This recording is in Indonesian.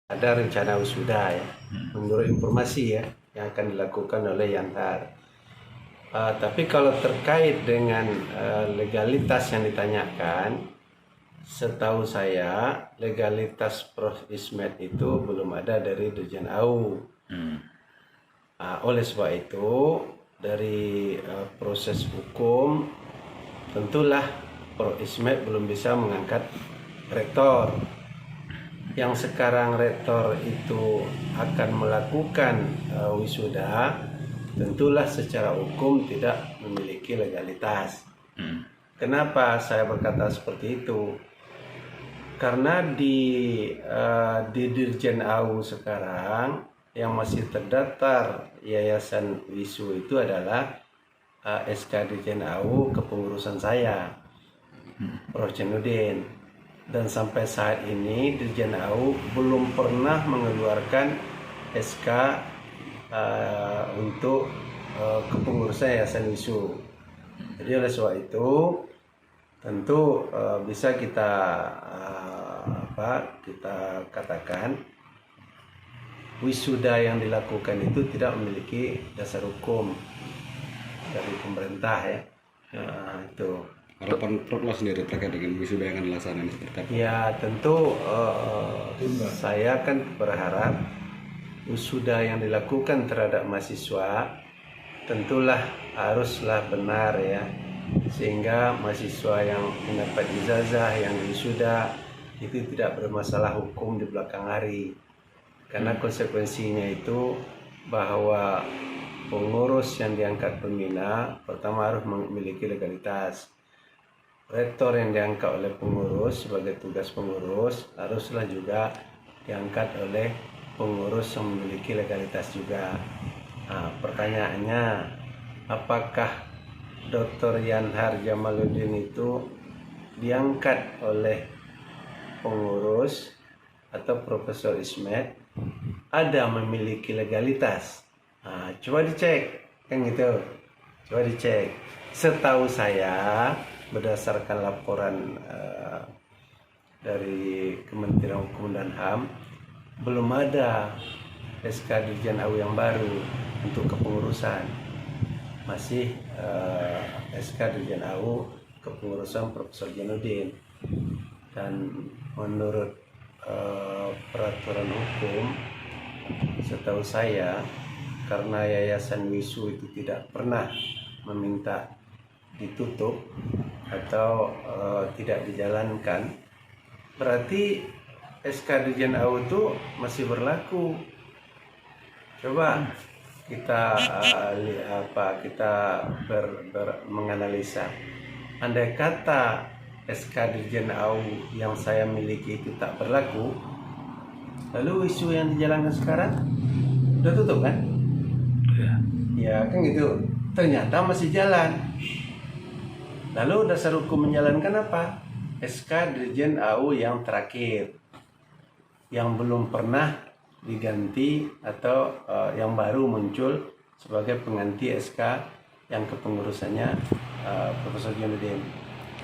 ada rencana wisuda ya, menurut informasi ya yang akan dilakukan oleh Yanhar. Tapi kalau terkait dengan legalitas yang ditanyakan, setahu saya legalitas Prof. Ismet itu belum ada dari Dirjen AU. Oleh sebab itu dari proses hukum tentulah Prof. Ismet belum bisa mengangkat rektor. Yang sekarang rektor itu akan melakukan wisuda, tentulah secara hukum tidak memiliki legalitas. Kenapa saya berkata seperti itu? Karena di Dirjen AU sekarang yang masih terdaftar Yayasan Wisu itu adalah SK Dirjen AU kepengurusan saya, Prof. Jainuddin. Dan sampai saat ini Dirjen AU belum pernah mengeluarkan SK untuk kepengurusan Yayasan Wisu. Jadi oleh sebab itu tentu bisa kita katakan wisuda yang dilakukan itu tidak memiliki dasar hukum dari pemerintah ya. Itu. Harapan Prof sendiri terkait dengan wisuda yang akan dilaksanakan seperti apa? Ya tentu saya kan berharap wisuda yang dilakukan terhadap mahasiswa tentulah haruslah benar ya, sehingga mahasiswa yang mendapat ijazah yang wisuda itu tidak bermasalah hukum di belakang hari. Karena konsekuensinya itu bahwa pengurus yang diangkat pembina pertama harus memiliki legalitas. Rektor yang diangkat oleh pengurus sebagai tugas pengurus haruslah juga diangkat oleh pengurus yang memiliki legalitas juga. Pertanyaannya, apakah Dr. Yanhar Jamaluddin itu diangkat oleh pengurus atau Profesor Ismet ada memiliki legalitas? Coba dicek, kan gitu. Coba dicek. Setahu saya berdasarkan laporan dari Kementerian Hukum dan HAM belum ada SK Dirjen AU yang baru untuk kepengurusan. Masih SK Dirjen AU kepengurusan Profesor Jainuddin. Dan menurut peraturan hukum setahu saya, karena Yayasan Wisu itu tidak pernah meminta ditutup atau tidak dijalankan, berarti SK Dirjen AU itu masih berlaku. Coba kita menganalisa, andai kata SK Dirjen AU yang saya miliki itu tak berlaku, lalu isu yang dijalankan sekarang udah tutup kan? Ya kan gitu. Ternyata masih jalan. Lalu dasar hukum menjalankan apa? SK Dirjen AU yang terakhir, yang belum pernah diganti atau yang baru muncul sebagai pengganti SK yang kepengurusannya Profesor Jainuddin.